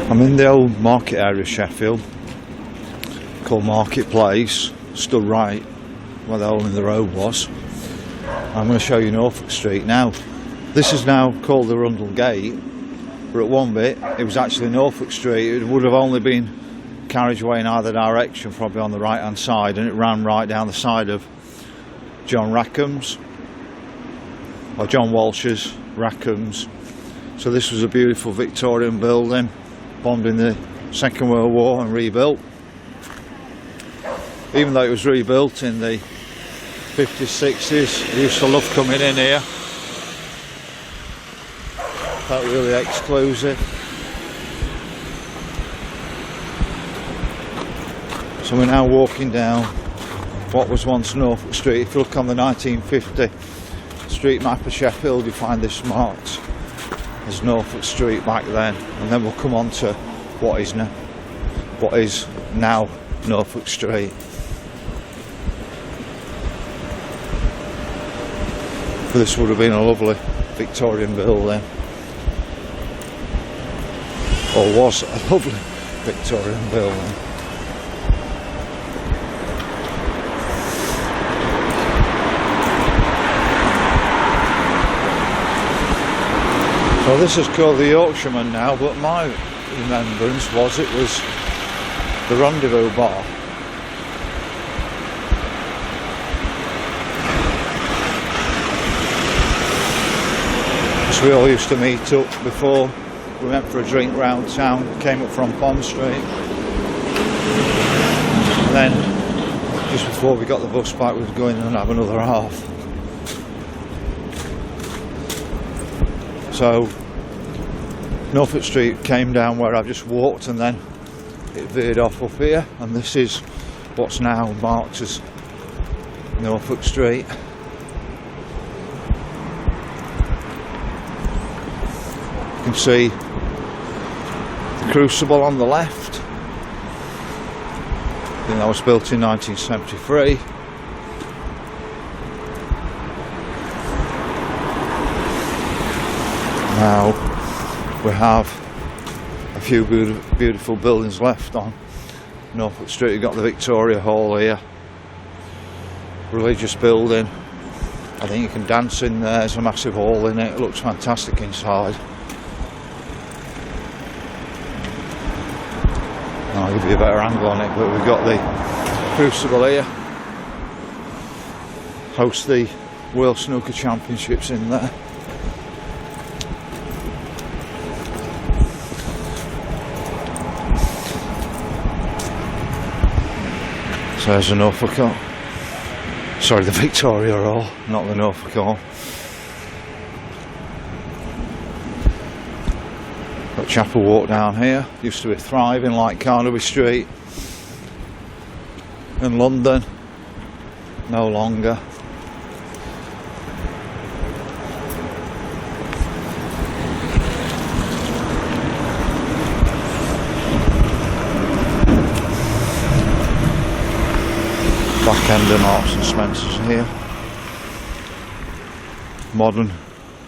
I'm in the old market area of Sheffield, called Market Place, stood right where the hole in the road was. I'm going to show you Norfolk Street now. This is now called the Rundle Gate, but at one bit it was actually Norfolk Street. It would have only been carriageway in either direction, probably on the right hand side, and it ran right down the side of John Rackham's, or John Walsh's Rackham's. So this was a beautiful Victorian building, bombed in the Second World War and rebuilt. Even though it was rebuilt in the 50s, 60s, I used to love coming in here. Felt really exclusive. So we're now walking down what was once Norfolk Street. If you look on the 1950 street map of Sheffield, you find this marked as Norfolk Street back then, and then we'll come on to what is now Norfolk Street. But this would have been a lovely Victorian building, or was a lovely Victorian building. So this is called the Yorkshireman now, but my remembrance was it was the Rendezvous Bar. So we all used to meet up before we went for a drink round town, came up from Pond Street, and then just before we got the bus back we would go in and have another half. So Norfolk Street came down where I've just walked, and then it veered off up here, and this is what's now marked as Norfolk Street. You can see the Crucible on the left. I think that was built in 1973. Now we have a few beautiful buildings left on Norfolk Street. You've got the Victoria Hall here, religious building. I think you can dance in there. There's a massive hall in it. It looks fantastic inside. I'll give you a better angle on it, but we've got the Crucible here. Hosts the World Snooker Championships in there. So there's the Norfolk Hall. Sorry, the Victoria Hall, not the Norfolk Hall. Got Chapel Walk down here. Used to be thriving like Carnaby Street in London. No longer. Back end of Marks and Spencer's here. Modern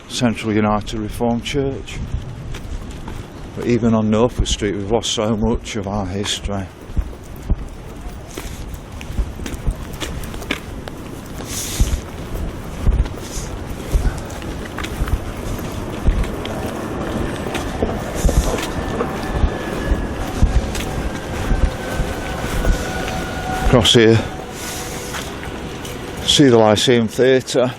Central United Reformed Church. But even on Norfolk Street we've lost so much of our history. Across here, see the Lyceum Theatre.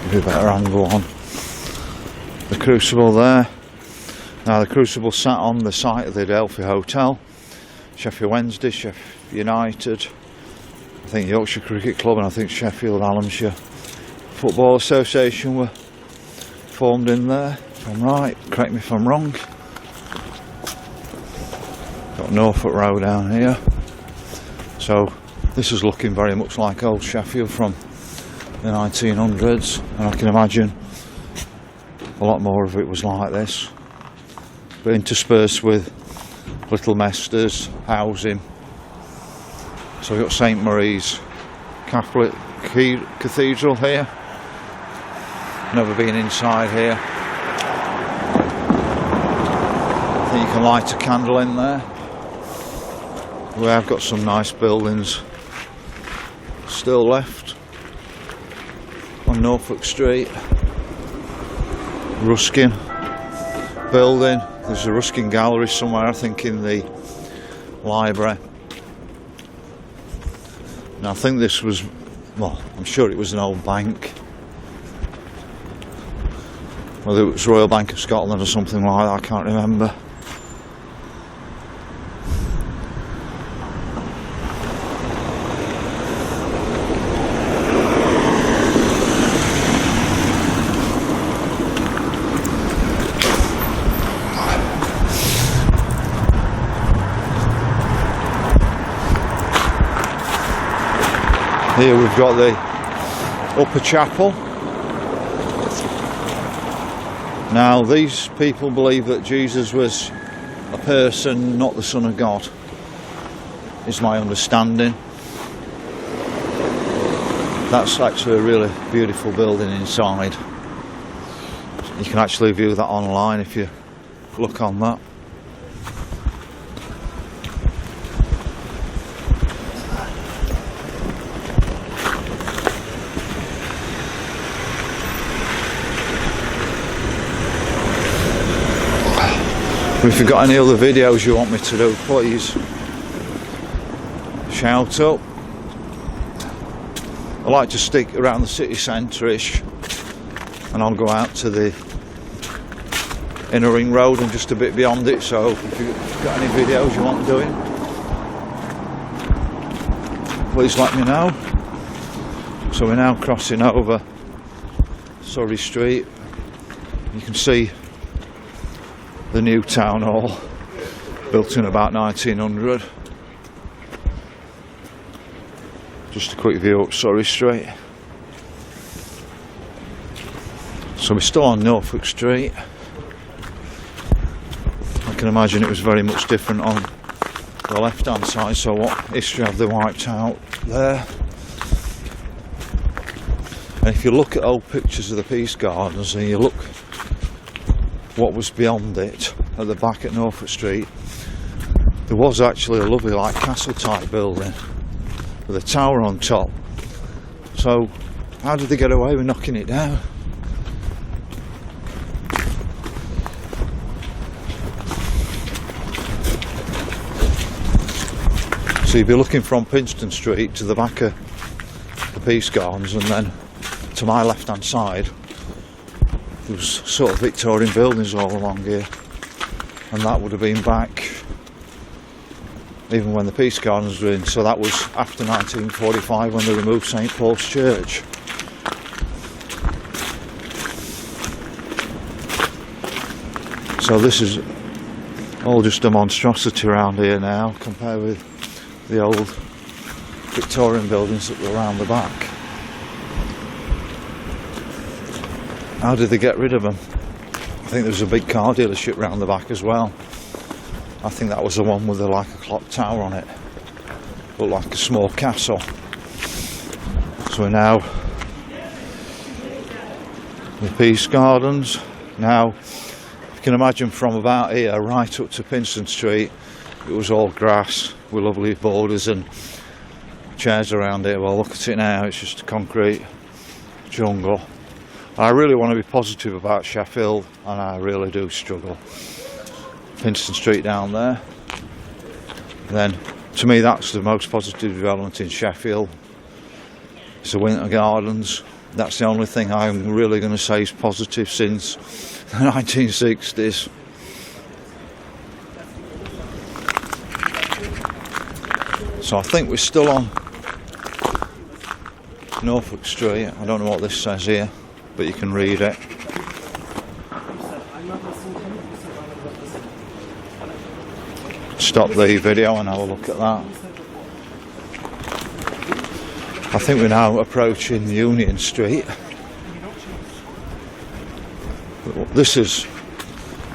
Give you a better angle on the Crucible there. Now the Crucible sat on the site of the Adelphi Hotel, Sheffield Wednesday, Sheffield United, I think Yorkshire Cricket Club, and I think Sheffield Hallamshire Football Association were formed in there, if I'm right, correct me if I'm wrong. Got Norfolk Road down here. So this is looking very much like old Sheffield from the 1900s, and I can imagine a lot more of it was like this, but interspersed with little mesters, housing. So we've got St Marie's Catholic Cathedral here. Never been inside here. I think you can light a candle in there. We have got some nice buildings still left on Norfolk Street. Ruskin building. There's a Ruskin gallery somewhere, I think, in the library. Now I think this was, well, I'm sure it was an old bank. Whether it was Royal Bank of Scotland or something like that, I can't remember. Here we've got the upper chapel. Now these people believe that Jesus was a person, not the Son of God, is my understanding. That's actually a really beautiful building inside. You can actually view that online if you look on that. If you've got any other videos you want me to do, please shout up. I like to stick around the city centre-ish, and I'll go out to the inner ring road and just a bit beyond it, so if you've got any videos you want doing, please let me know. So we're now crossing over Surrey Street. You can see the new town hall, built in about 1900. Just a quick view up Surrey Street. So we're still on Norfolk Street. I can imagine it was very much different on the left hand side, so what history have they wiped out there? And if you look at old pictures of the Peace Gardens and you look what was beyond it at the back at Norfolk Street, there was actually a lovely like castle type building with a tower on top. So how did they get away with knocking it down? So you'd be looking from Pinston Street to the back of the Peace Gardens, and then to my left hand side there was sort of Victorian buildings all along here, and that would have been back even when the Peace Gardens were in, so that was after 1945 when they removed St Paul's Church. So this is all just a monstrosity around here now compared with the old Victorian buildings that were around the back. How did they get rid of them? I think there was a big car dealership round the back as well. I think that was the one with like a clock tower on it. Looked like a small castle. So we're now in the Peace Gardens. Now, you can imagine from about here right up to Pinston Street, it was all grass with lovely borders and chairs around it. Well, look at it now, it's just a concrete jungle. I really want to be positive about Sheffield, and I really do struggle. Pinston Street down there. And then, to me, that's the most positive development in Sheffield. It's the Winter Gardens. That's the only thing I'm really going to say is positive since the 1960s. So I think we're still on Norfolk Street. I don't know what this says here, but you can read it. Stop the video and have a look at that. I think we're now approaching Union Street. This is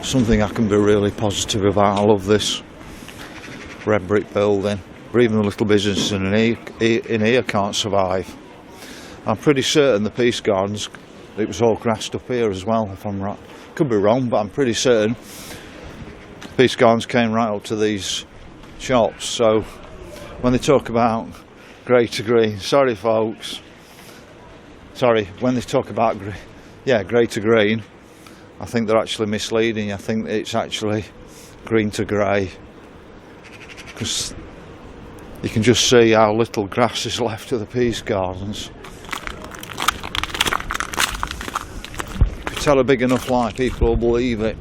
something I can be really positive about. I love this red brick building. Even the little businesses in here can't survive. I'm pretty certain the Peace Gardens it was all grassed up here as well, if I'm right. Could be wrong, but I'm pretty certain Peace Gardens came right up to these shops. So when they talk about grey to green, sorry folks, sorry, when they talk about grey to green, I think they're actually misleading. I think it's actually green to grey, because you can just see how little grass is left of the Peace Gardens. If you tell a big enough lie, people will believe it.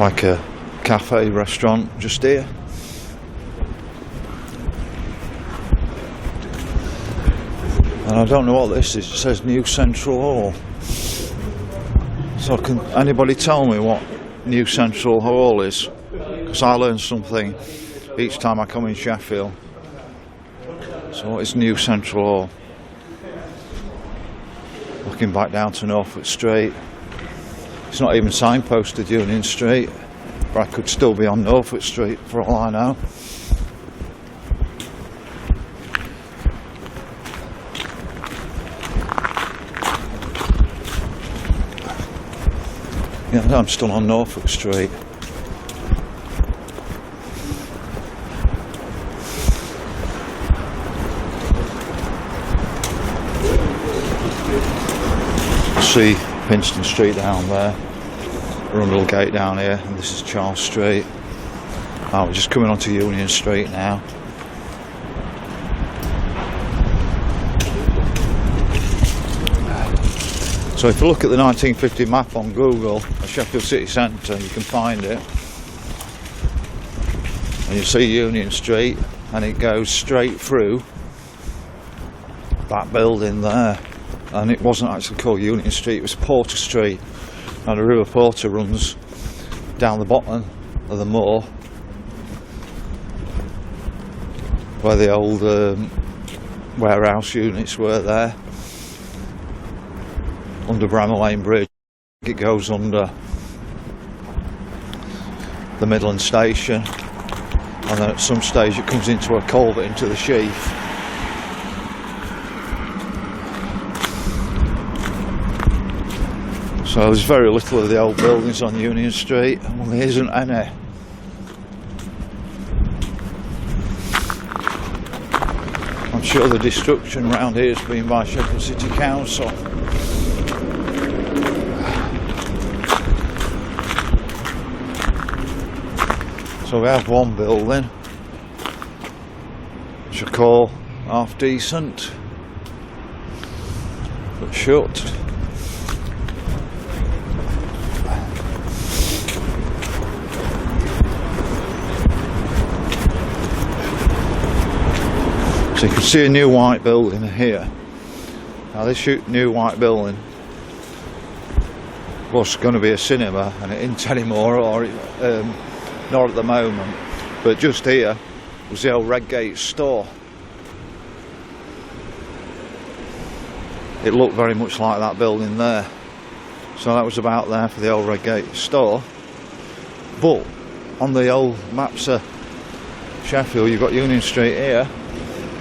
Like a cafe restaurant just here. And I don't know what this is. It says New Central Hall. So can anybody tell me what New Central Hall is? Because I learn something each time I come in Sheffield. So what is New Central Hall? Looking back down to Norfolk Street. It's not even signposted Union Street, but I could still be on Norfolk Street for all I know. Yeah, I'm still on Norfolk Street. See Pinston Street down there, Rundle Gate down here, and this is Charles Street. Oh, we're just coming onto Union Street now. So if you look at the 1950 map on Google of Sheffield City Centre, you can find it. And you see Union Street, and it goes straight through that building there. And it wasn't actually called Union Street, it was Porter Street. And the River Porter runs down the bottom of the moor, where the old warehouse units were there, under Bramall Lane Bridge. It goes under the Midland Station, and then at some stage it comes into a culvert into the Sheaf. So there's very little of the old buildings on Union Street. Well, there isn't any. I'm sure the destruction around here has been by Sheffield City Council. So we have one building which I call half decent, but shut. So you can see a new white building here. Now this new white building was going to be a cinema, and it isn't anymore, or not at the moment. But just here was the old Redgates store. It looked very much like that building there. So that was about there for the old Redgates store. But on the old maps of Sheffield, you've got Union Street here.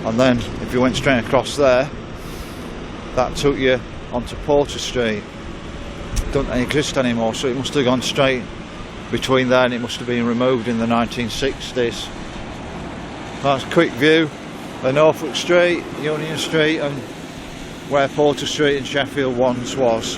And then if you went straight across there, that took you onto Porter Street. It doesn't exist anymore, so it must have gone straight between there, and it must have been removed in the 1960s. That's a quick view of Norfolk Street, Union Street, and where Porter Street in Sheffield once was.